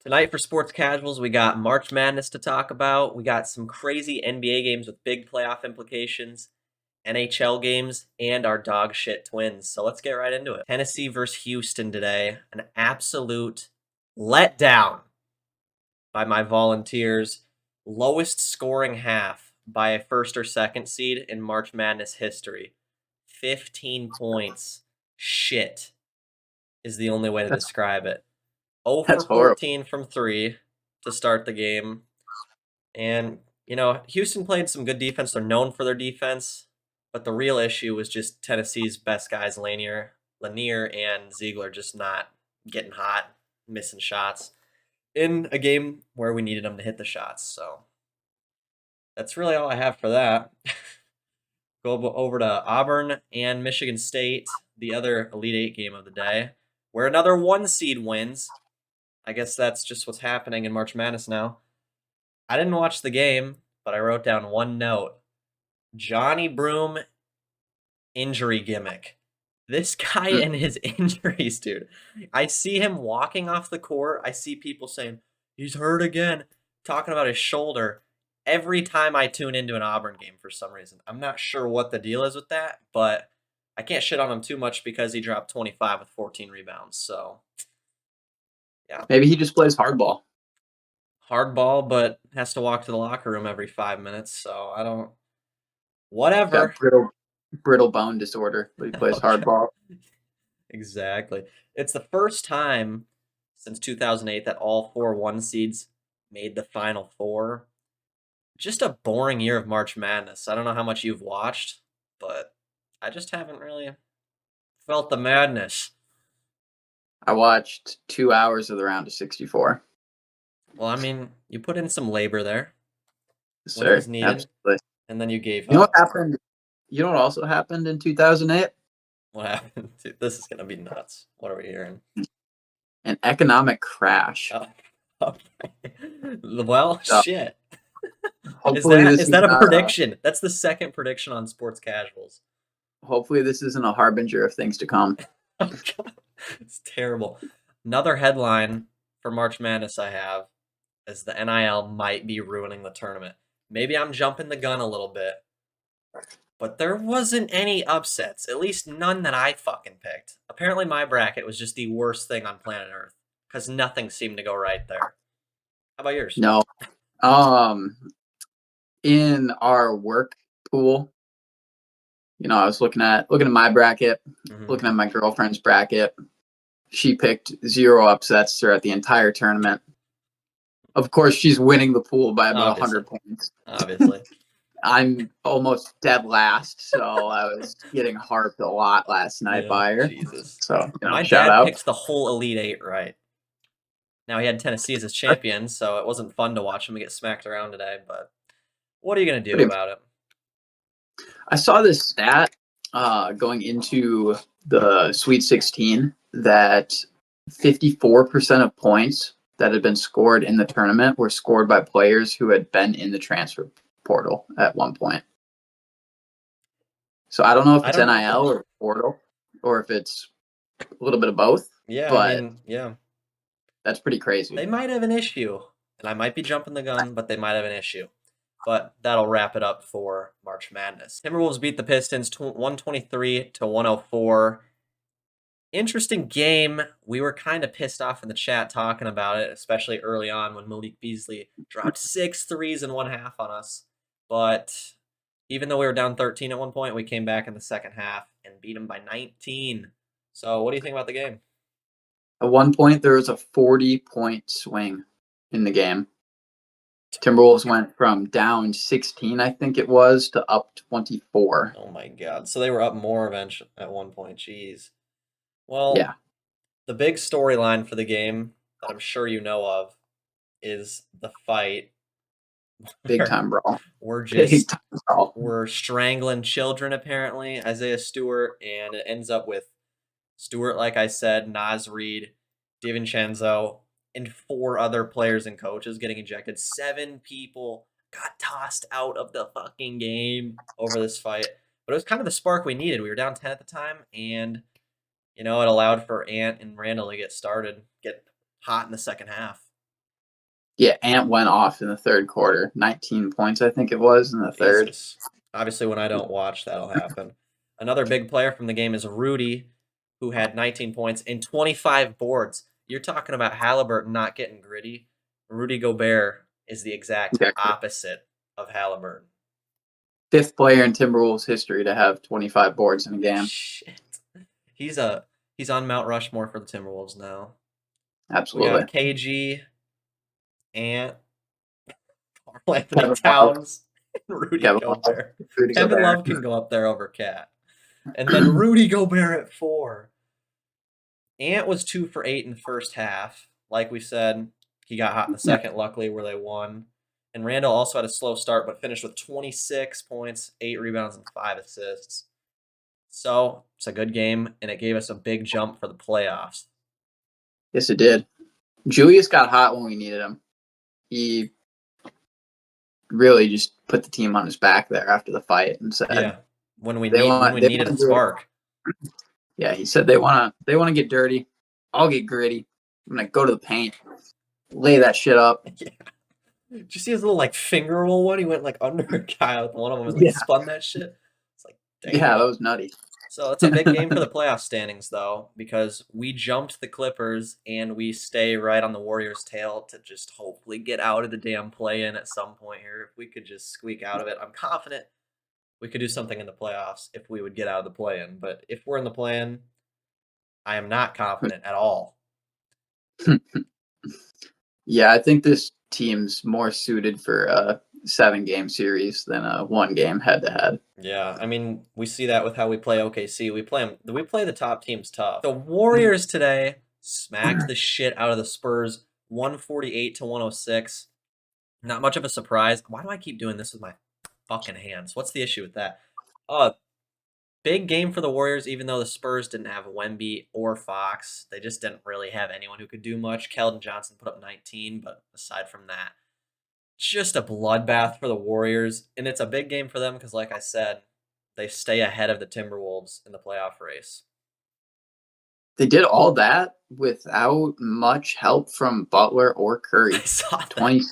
Tonight for Sports Casuals, we got March Madness to talk about. We got some crazy NBA games with big playoff implications, NHL games, and our dog shit Twins. So let's get right into it. Tennessee versus Houston today. An absolute letdown by my Volunteers. Lowest scoring half by a first or second seed in March Madness history. 15 points. Shit is the only way to That's describe it. 0 for that's horrible. 14 from 3 to start the game. And, Houston played some good defense. They're known for their defense. But the real issue was just Tennessee's best guys, Lanier and Ziegler, just not getting hot, missing shots in a game where we needed them to hit the shots. So that's really all I have for that. Go over to Auburn and Michigan State, the other Elite Eight game of the day, where another 1 seed wins. I guess that's just what's happening in March Madness now. I didn't watch the game, but I wrote down one note. Johnny Broome injury gimmick. This guy and his injuries, dude. I see him walking off the court. I see people saying, he's hurt again, talking about his shoulder. Every time I tune into an Auburn game for some reason. I'm not sure what the deal is with that, but I can't shit on him too much because he dropped 25 with 14 rebounds. So, yeah. Maybe he just plays hardball. Hardball, but has to walk to the locker room every 5 minutes. So I don't. Whatever. Got brittle bone disorder, but he plays hardball. Exactly. It's the first time since 2008 that all 4 1 seeds made the Final Four. Just a boring year of March Madness. I don't know how much you've watched, but I just haven't really felt the madness. I watched 2 hours of the round of 64. Well, I mean, you put in some labor there when it Sir, was needed, absolutely. and then you gave You know what up. happened? You know what also happened in 2008? What happened? This is going to be nuts. What are we hearing? An economic crash. Oh, okay. Well, So, shit. hopefully Is that a prediction? That's the second prediction on Sports Casuals. Hopefully this isn't a harbinger of things to come. Oh, God. It's terrible. Another headline for March Madness I have is the NIL might be ruining the tournament. Maybe I'm jumping the gun a little bit, but there wasn't any upsets, at least none that I fucking picked. Apparently my bracket was just the worst thing on planet Earth because nothing seemed to go right there. How about yours? No. In our work pool, I was looking at my bracket, looking at my girlfriend's bracket. She picked 0 upsets throughout the entire tournament. Of course, she's winning the pool by about 100 points. Obviously. I'm almost dead last, so I was getting harped a lot last night by her. Jesus. So, my shout dad out. picked the whole Elite Eight right. Now, he had Tennessee as his champion, so it wasn't fun to watch him get smacked around today, but what are you going to do about it? I saw this stat going into the Sweet 16 that 54% of points that had been scored in the tournament were scored by players who had been in the transfer portal at one point. So I don't know if it's NIL or portal or if it's a little bit of both. Yeah, but yeah. That's pretty crazy. They might have an issue, and I might be jumping the gun, but they might have an issue. But that'll wrap it up for March Madness. Timberwolves beat the Pistons 123 to 104. Interesting game. We were kind of pissed off in the chat talking about it, especially early on when Malik Beasley dropped 6 threes in 1/2 on us. But even though we were down 13 at one point, we came back in the second half and beat them by 19. So what do you think about the game? At one point, there was a 40-point swing in the game. Timberwolves went from down 16, I think it was, to up 24. Oh, my God. So they were up more eventually at one point. Jeez. Well, yeah. The big storyline for the game that I'm sure you know of is the fight. Big time brawl. We're strangling children, apparently, Isaiah Stewart, and it ends up with Stewart, like I said, Naz Reid, DiVincenzo, and 4 other players and coaches getting ejected. 7 people got tossed out of the fucking game over this fight. But it was kind of the spark we needed. We were down 10 at the time, and it allowed for Ant and Randall to get hot in the second half. Yeah, Ant went off in the third quarter. 19 points, I think it was, in the third. Jesus. Obviously, when I don't watch, that'll happen. Another big player from the game is Rudy, who had 19 points and 25 boards. You're talking about Halliburton not getting gritty. Rudy Gobert is the exact opposite of Halliburton. Fifth player in Timberwolves history to have 25 boards in a game. Shit. He's on Mount Rushmore for the Timberwolves now. Absolutely. We got KG, Ant, Anthony Towns, and Rudy Gobert. Kevin Love can go up there over Cat. And then Rudy Gobert at 4. Ant was 2 for 8 in the first half. Like we said, he got hot in the second, luckily, where they won. And Randall also had a slow start, but finished with 26 points, 8 rebounds, and 5 assists. So it's a good game, and it gave us a big jump for the playoffs. Yes, it did. Julius got hot when we needed him. He really just put the team on his back there after the fight and said, "Yeah, when we needed a spark." Yeah, he said they want to get dirty. I'll get gritty. I'm gonna go to the paint, lay that shit up. Yeah. Did you see his little finger roll one? He went under a guy with one of them and spun that shit. It's like, dang. Yeah, that was nutty. So it's a big game for the playoff standings, though, because we jumped the Clippers and we stay right on the Warriors' tail to just hopefully get out of the damn play-in at some point here. If we could just squeak out of it, I'm confident we could do something in the playoffs if we would get out of the play-in. But if we're in the play-in, I am not confident at all. Yeah, I think this team's more suited for a 7-game series than a 1-game head-to-head. Yeah, I mean, we see that with how we play OKC. We play the top teams tough. The Warriors today smacked the shit out of the Spurs, 148-106. Not much of a surprise. Why do I keep doing this with my fucking hands? What's the issue with that? Big game for the Warriors, even though the Spurs didn't have Wemby or Fox. They just didn't really have anyone who could do much. Keldon Johnson put up 19, but aside from that, just a bloodbath for the Warriors. And it's a big game for them because, like I said, they stay ahead of the Timberwolves in the playoff race. They did all that without much help from Butler or Curry. I saw that.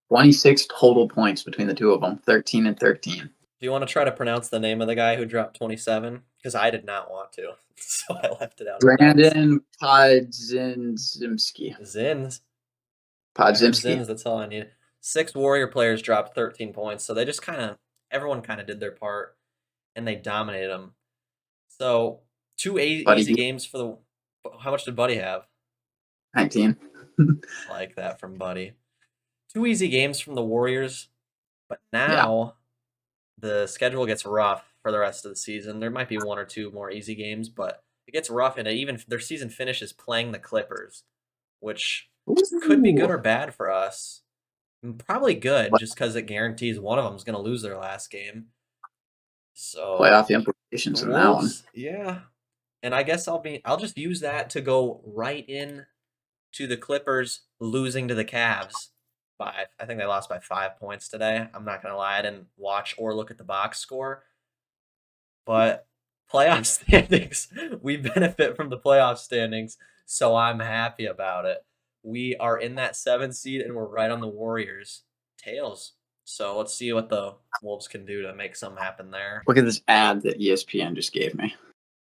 26 total points between the two of them, 13 and 13. Do you want to try to pronounce the name of the guy who dropped 27? Because I did not want to, so I left it out. Brandon Podziemski. Podziemski. That's all I need. 6 Warrior players dropped 13 points, so they just everyone did their part, and they dominated them. So 2 easy games for the. How much did Buddy have? 19. Like that from Buddy. 2 easy games from the Warriors, but now the schedule gets rough for the rest of the season. There might be 1 or 2 more easy games, but it gets rough, and even their season finishes playing the Clippers, which could be good or bad for us. Probably good, just because it guarantees one of them is going to lose their last game. So playoff implications in that one. Yeah, and I guess I'll just use that to go right in to the Clippers losing to the Cavs. I think they lost by 5 points today. I'm not gonna lie, I didn't watch or look at the box score. But playoff standings, we benefit from the playoff standings, so I'm happy about it. We are in that 7th seed, and we're right on the Warriors' tails. So let's see what the Wolves can do to make something happen there. Look at this ad that ESPN just gave me.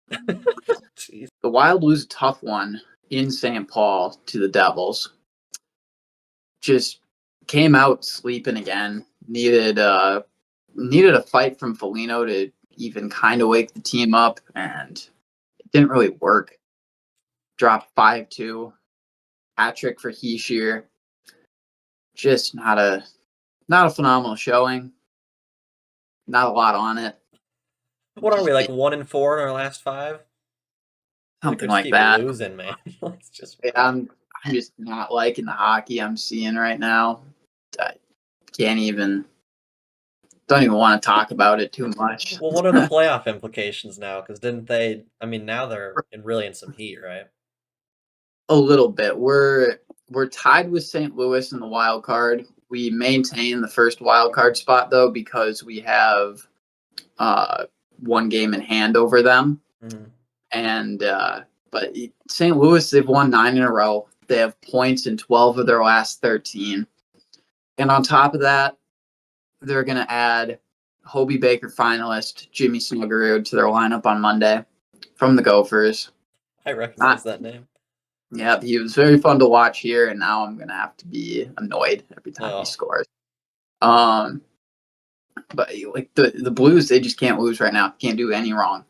The Wild lose a tough one in St. Paul to the Devils. Just came out sleeping again. Needed a fight from Foligno to even kind of wake the team up, and it didn't really work. Dropped 5-2. Hat trick for Heishier. Just not a phenomenal showing. Not a lot on it. What are we, 1-4 in our last 5? Something like that. Losing, man. I'm just not liking the hockey I'm seeing right now. I don't even want to talk about it too much. Well, what are the playoff implications now? Because didn't they? I mean, now they're really in some heat, right? A little bit. We're tied with St. Louis in the wild card. We maintain the first wild card spot though because we have 1 game in hand over them. Mm-hmm. And but St. Louis, they've won 9 in a row. They have points in 12 of their last 13. And on top of that, they're going to add Hobie Baker finalist Jimmy Snuggerud to their lineup on Monday from the Gophers. I recognize that name. Yeah, he was very fun to watch here, and now I'm going to have to be annoyed every time he scores. But like the Blues, they just can't lose right now. Can't do any wrong.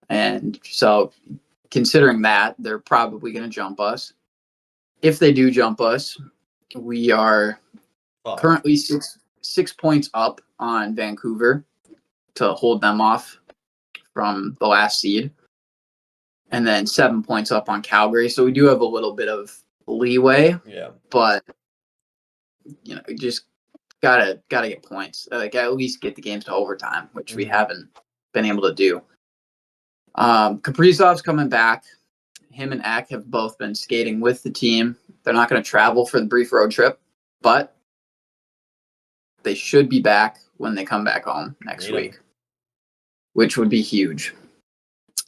And so considering that, they're probably going to jump us. If they do jump us, we are currently six points up on Vancouver to hold them off from the last seed, and then 7 points up on Calgary. So we do have a little bit of leeway. Yeah. But you know, just gotta get points. Like at least get the games to overtime, which we haven't been able to do. Kaprizov's coming back. Him and Eck have both been skating with the team. They're not going to travel for the brief road trip, but they should be back when they come back home next week, which would be huge.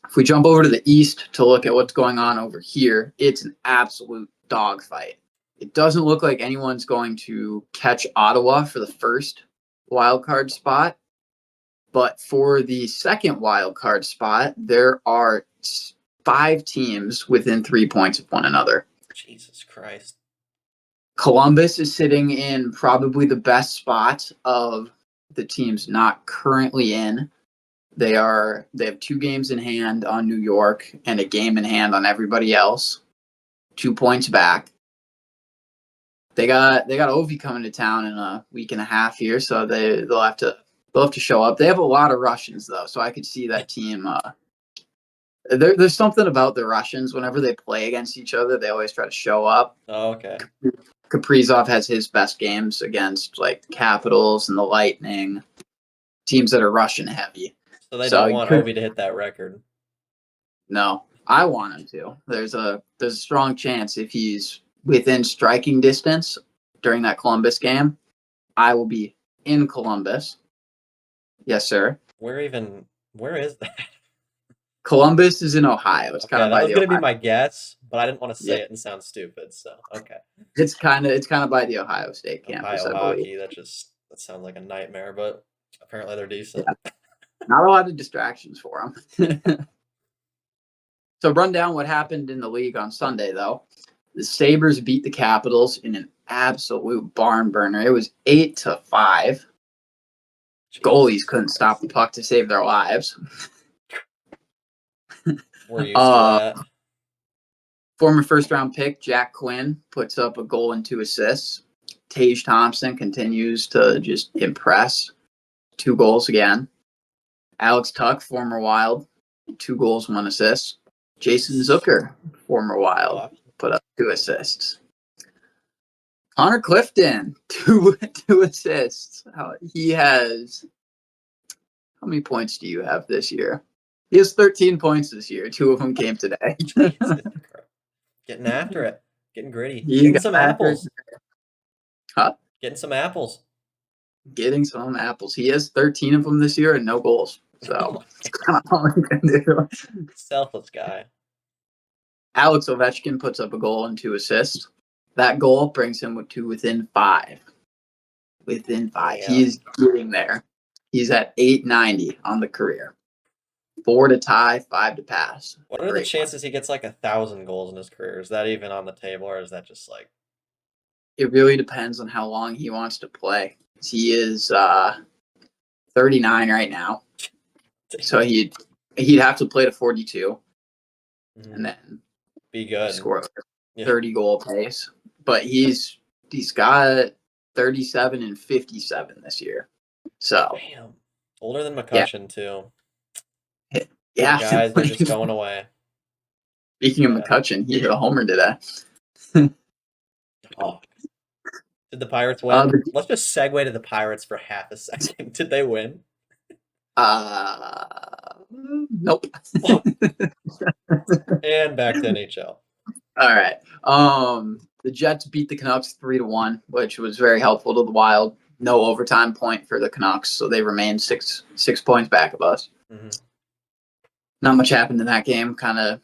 If we jump over to the East to look at what's going on over here, it's an absolute dogfight. It doesn't look like anyone's going to catch Ottawa for the first wild card spot, but for the second wild card spot, there are 5 teams within 3 points of one another. Jesus Christ. Columbus is sitting in probably the best spot of the teams not currently in. They have 2 games in hand on New York and a game in hand on everybody else. 2 points back. They got Ovi coming to town in a week and a half here, so they'll have to show up. They have a lot of Russians though, so I could see that team. There's something about the Russians. Whenever they play against each other, they always try to show up. Oh, okay. Kaprizov has his best games against like the Capitals and the Lightning, teams that are Russian heavy. So they don't want Ovi to hit that record. No, I want him to. There's a strong chance if he's within striking distance during that Columbus game, I will be in Columbus. Yes, sir. Where is that? Columbus is in Ohio. It's kind of that was going to be my guess, but I didn't want to say it and sound stupid. So okay. It's kind of by the Ohio State campus. Ohio I believe. hockey. That sounds like a nightmare, but apparently they're decent. Yeah. Not a lot of distractions for them. So run down what happened in the league on Sunday, though. The Sabres beat the Capitals in an absolute barn burner. It was 8-5. Goalies couldn't stop the puck to save their lives. We're used to that. Former first-round pick Jack Quinn puts up a goal and 2 assists. Tage Thompson continues to just impress. 2 goals again. Alex Tuck, former Wild, 2 goals, 1 assist. Jason Zucker, former Wild, put up 2 assists. Connor Clifton, 2 assists. He has... How many points do you have this year? He has 13 points this year. 2 of them came today. Getting after it. Getting gritty. Getting some apples. Huh? Getting some apples. Getting some apples. He has 13 of them this year and no goals. So it's kind of all he can do. Selfless guy. Alex Ovechkin puts up a goal and 2 assists. That goal brings him to within 5. Within 5. Yeah. He's getting there. He's at 890 on the career. 4 to tie, 5 to pass. What are the chances he gets like 1,000 goals in his career? Is that even on the table, or is that just like... It really depends on how long he wants to play. He is 39 right now. So he'd have to play to 42 and then be good. Score 30 goal pace. But he's got 37 and 57 this year. So damn. Older than McCutcheon too. Yeah. Guys, they're just going away. Speaking of McCutcheon, he hit a homer today. Did the Pirates win? Let's just segue to the Pirates for half a second. Did they win? Nope. And back to NHL. All right. The Jets beat the Canucks 3-1, which was very helpful to the Wild. No overtime point for the Canucks, so they remained 6 points back of us. Mm-hmm. Not much happened in that game. Kind of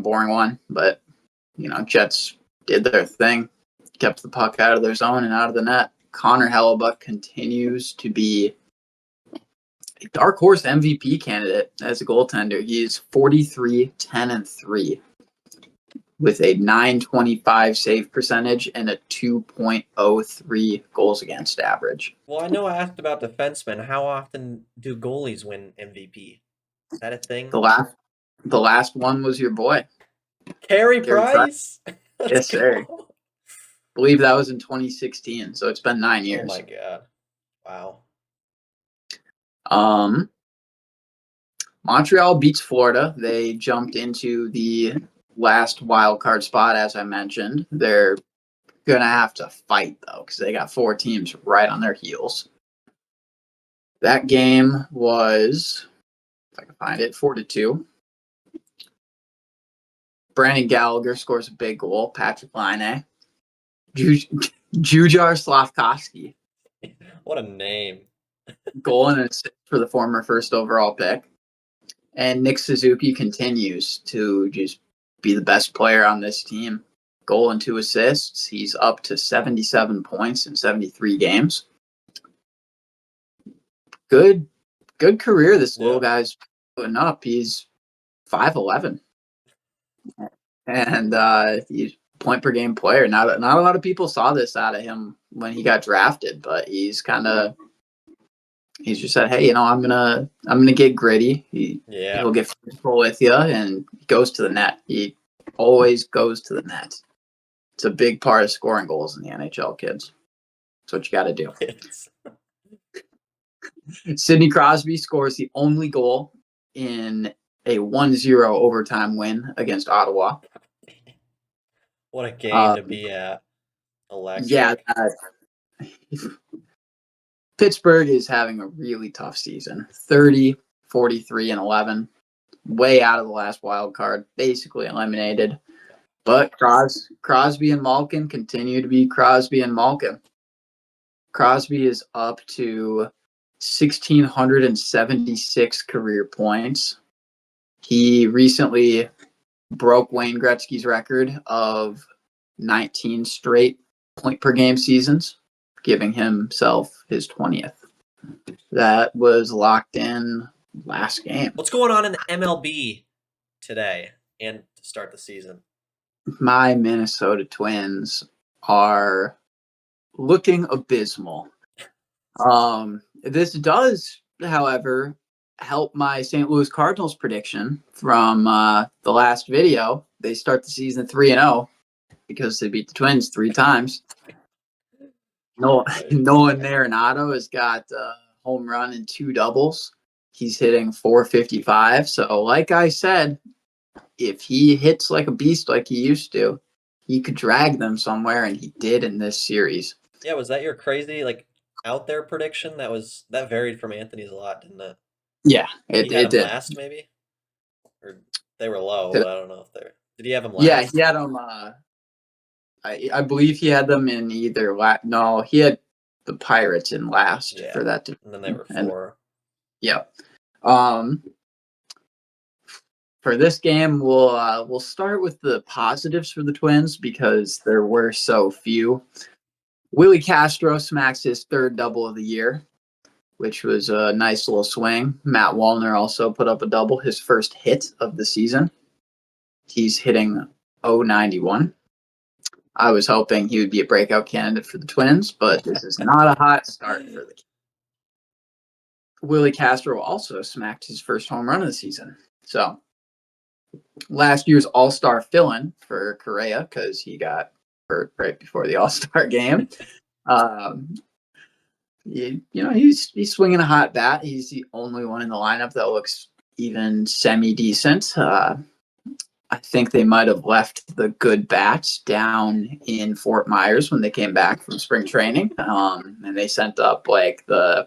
boring one, but Jets did their thing, kept the puck out of their zone and out of the net. Connor Hellebuck continues to be a dark horse MVP candidate as a goaltender. He is 43, 10, and 3 with a 925 save percentage and a 2.03 goals against average. Well, I know I asked about defensemen. How often do goalies win MVP? Is that a thing? The last one was your boy. Carey Carey Price? Yes, sir. I believe that was in 2016, so it's been 9 years. Oh my god. Wow. Montreal beats Florida. They jumped into the last wild card spot, as I mentioned. They're going to have to fight, though, because they got 4 teams right on their heels. That game was, if I can find it, 4-2. Brandon Gallagher scores a big goal. Patrick Laine. Jujar Slavkovsky. What a name. Goal and assist for the former first overall pick. And Nick Suzuki continues to just be the best player on this team. Goal and 2 assists. He's up to 77 points in 73 games. Good career this little guy's putting up. He's 5'11". And he's point per game player. Not a lot of people saw this out of him when he got drafted, but he's just said, hey, I'm gonna get gritty. He'll get physical with you, and he goes to the net. He always goes to the net. It's a big part of scoring goals in the NHL, kids. That's what you got to do. Sidney Crosby scores the only goal in a 1-0 overtime win against Ottawa. What a game to be at. Electric. Yeah. Pittsburgh is having a really tough season. 30, 43, and 11. Way out of the last wild card. Basically eliminated. But Crosby and Malkin continue to be Crosby and Malkin. Crosby is up to 1,676 career points. He recently broke Wayne Gretzky's record of 19 straight point-per-game seasons, giving himself his 20th. That was locked in last game. What's going on in the MLB today and to start the season? My Minnesota Twins are looking abysmal. This does, however, help my St. Louis Cardinals prediction from the last video. They start the season 3-0 because they beat the Twins 3 times. Nolan Arenado has got a home run and 2 doubles. He's hitting .455. So, like I said, if he hits like a beast like he used to, he could drag them somewhere, and he did in this series. Yeah, was that your crazy out there prediction? That varied from Anthony's a lot, didn't it? Yeah, it did. Last, maybe, or they were low. But I don't know if they. Did he have them last? Yeah, he had them. I believe he had them in either No, he had the Pirates in last for that. And then they were 4. Yeah. For this game, we'll start with the positives for the Twins because there were so few. Willie Castro smacks his 3rd double of the year, which was a nice little swing. Matt Wallner also put up a double, his first hit of the season. He's hitting .091. I was hoping he would be a breakout candidate for the Twins, but this is not a hot start for the Willie Castro also smacked his first home run of the season. So last year's All-Star fill-in for Correa, because he got hurt right before the All-Star game. He's swinging a hot bat. He's the only one in the lineup that looks even semi-decent. I think they might have left the good bats down in Fort Myers when they came back from spring training, and they sent up the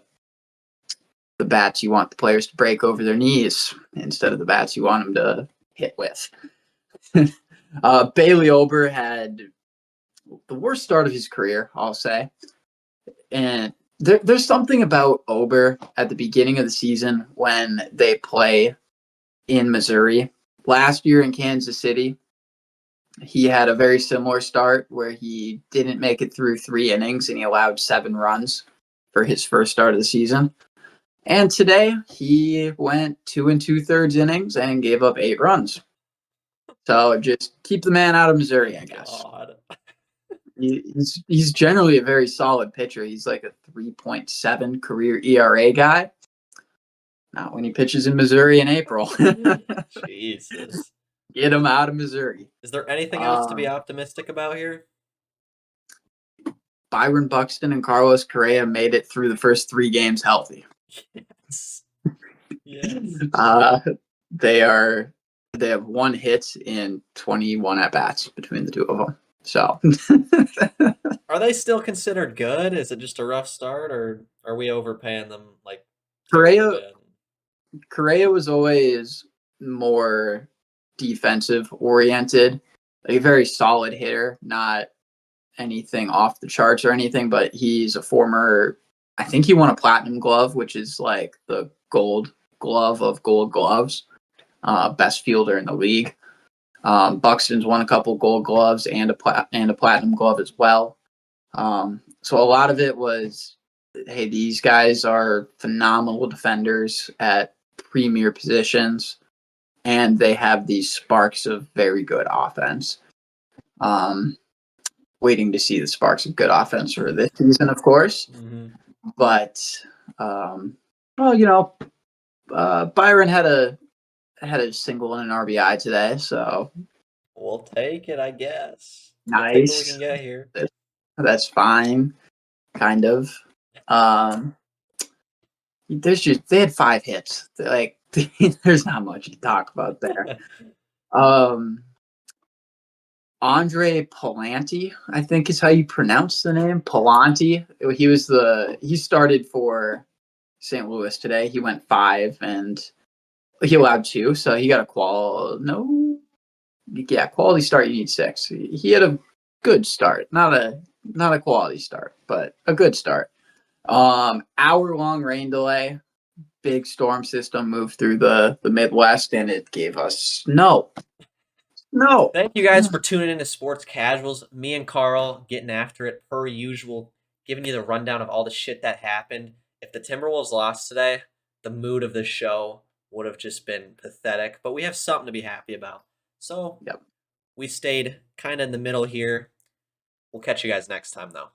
bats you want the players to break over their knees instead of the bats you want them to hit with. Bailey Ober had the worst start of his career, I'll say. And there's something about Ober at the beginning of the season when they play in Missouri. Last year in Kansas City, He had a very similar start where he didn't make it through 3 innings and he allowed 7 runs for his first start of the season. And today he went 2 2/3 innings and gave up 8 runs. So just keep the man out of Missouri, I guess. God. He's generally a very solid pitcher. He's like a 3.7 career ERA guy. Not when he pitches in Missouri in April. Jesus. Get him out of Missouri. Is there anything else to be optimistic about here? Byron Buxton and Carlos Correa made it through the first 3 games healthy. Yes. Yes. They have 1 hit in 21 at bats between the two of them. So Are they still considered good? Is it just a rough start, or are we overpaying them like terribly Correa bad? Correa was always more defensive oriented, a very solid hitter, not anything off the charts or anything, but he's a former, I think he won a platinum glove, which is like the gold glove of gold gloves, best fielder in the league. Buxton's won a couple gold gloves and a platinum glove as well. So a lot of it was, hey, these guys are phenomenal defenders at premier positions, and they have these sparks of very good offense. Waiting to see the sparks of good offense for this season, of course. Mm-hmm. But well, Byron had a single and an RBI today, so We'll take it, I guess. We'll take what we can nice. get here. That's fine, kind of. They had 5 hits. Like there's not much to talk about there. Andre Palanti, I think is how you pronounce the name. Palanti. He started for St. Louis today. He went 5 and he allowed 2, so he got a quality start. You need 6. He had a good start, not a quality start, but a good start. Hour-long rain delay. Big storm system moved through the Midwest, and it gave us snow. No. Thank you guys for tuning in to Sports Casuals. Me and Carl getting after it per usual, giving you the rundown of all the shit that happened. If the Timberwolves lost today, the mood of the show would have just been pathetic, but we have something to be happy about. So, Yep. we stayed kind of in the middle here. We'll catch you guys next time, though.